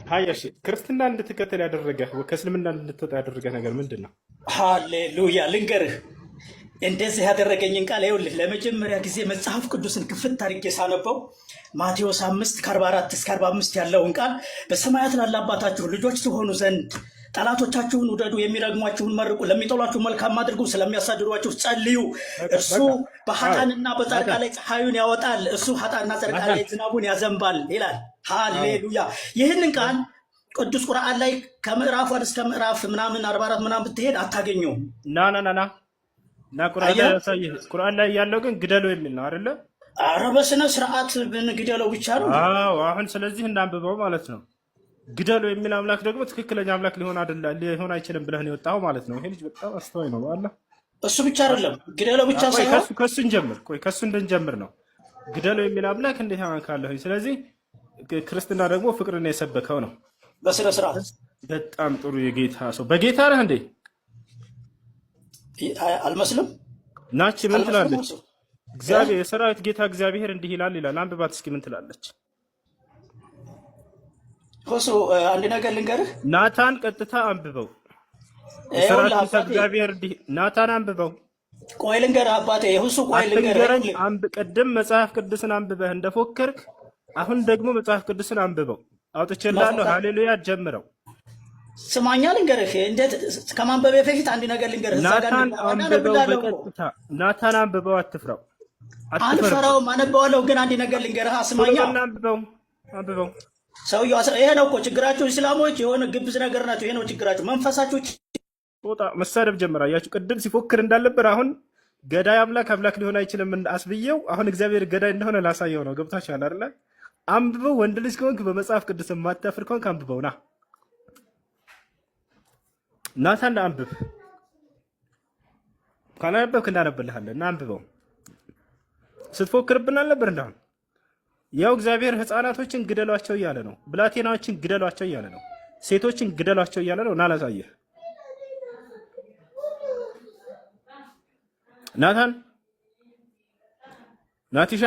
ሀያሺ ክርስትና እንድትከተል ያደረገህ ከእስልምና እንድትወጣ ያደረገህ ነገር ምንድን ነው? ሃሌሉያ ልንገርህ፣ እንደዚህ ያደረገኝን ቃል ይኸውልህ። ለመጀመሪያ ጊዜ መጽሐፍ ቅዱስን ክፍት አድርጌ ሳነበው ማቴዎስ 5 ከ44 እስከ 45 ያለውን ቃል በሰማያት ላለ አባታችሁ ልጆች ትሆኑ ዘንድ ጠላቶቻችሁን ውደዱ፣ የሚረግሟችሁን መርቁ፣ ለሚጠሏችሁ መልካም አድርጉ፣ ስለሚያሳድዷችሁ ጸልዩ። እርሱ በኃጥአንና በጻድቃን ላይ ፀሐዩን ያወጣል፣ እሱ ኃጥአንና ጻድቃን ላይ ዝናቡን ያዘንባል ይላል። ሃሌሉያ። ይህንን ቃል ቅዱስ ቁርአን ላይ ከምዕራፍ ወደ እስከ ምዕራፍ ምናምን 44 ምናምን ብትሄድ አታገኘውም። ና ቁርአን ላይ ያለው ግን ግደለው የሚል ነው አይደለ? ኧረ በስነ ስርዓት ግደለው ብቻ ነው። አዎ አሁን ስለዚህ እናንብበው ማለት ነው። ግደለው የሚል አምላክ ደግሞ ትክክለኛ አምላክ ሊሆን አይችልም ብለህ ነው የወጣው ማለት ነው። ይሄ ልጅ በጣም አስተዋይ ነው አላህ። እሱ ብቻ አይደለም ግደለው ብቻ ሳይሆን ከሱ እንጀምር። ከሱ እንድንጀምር ነው። ግደለው የሚል አምላክ እንዴት ያንካለህ? ስለዚህ ክርስትና ደግሞ ፍቅርን የሰበከው ነው በስነ ስርዓት። በጣም ጥሩ የጌታ ሰው። በጌታ ነህ እንዴ? አልመስልም። ናች ምን ትላለች? እግዚአብሔር የሰራዊት ጌታ እግዚአብሔር እንዲህ ይላል ይላል። አንብባት እስኪ ምን ትላለች? እሱ አንድ ነገር ልንገርህ። ናታን ቀጥታ አንብበው። የሰራዊት ጌታ እግዚአብሔር እንዲህ ናታን አንብበው። ቆይ ልንገርህ አባቴ፣ እሱ ቆይ ልንገርህ። ቅድም መጽሐፍ ቅዱስን አንብበህ እንደፎከርክ አሁን ደግሞ መጽሐፍ ቅዱስን አንብበው። አውጥቼልሃለሁ። ሃሌሉያ ጀምረው። ስማኛ ልንገርህ። እንዴት ከማንበቤ በፊት አንድ ነገር ልንገርህ። ናታን አንብበው በቀጥታ ናታን አንብበው። አትፍራው። አልፈራውም፣ አነበዋለሁ። ግን አንድ ነገር ልንገርህ። ስማኛ አንብበው። ሰውየው ይሄ ነው እኮ ችግራችሁ። እስላሞች የሆነ ግብዝ ነገር ናቸው። ይሄ ነው ችግራችሁ። መንፈሳችሁ ጦጣ መሳደብ ጀመረ። አያችሁ ቅድም ሲፎክር እንዳልነበር አሁን ገዳይ አምላክ ሊሆን አይችልም አስብየው። አሁን እግዚአብሔር ገዳይ እንደሆነ ላሳየው ነው። ገብታችኋል አይደለ? አንብበው። ወንድ ልጅ ከሆንክ በመጽሐፍ ቅዱስ የማታፍር ከሆንክ አንብበው። ናታን አንብብ። ካላነበብክ እንዳነብልሃለን እና አንብበው። ስትፎክርብን አልነበር እንዳሁን? ያው እግዚአብሔር ሕፃናቶችን ግደሏቸው እያለ ነው። ብላቴናዎችን ግደሏቸው እያለ ነው። ሴቶችን ግደሏቸው እያለ ነው። እና ላሳየህ ናታን ናቲሻ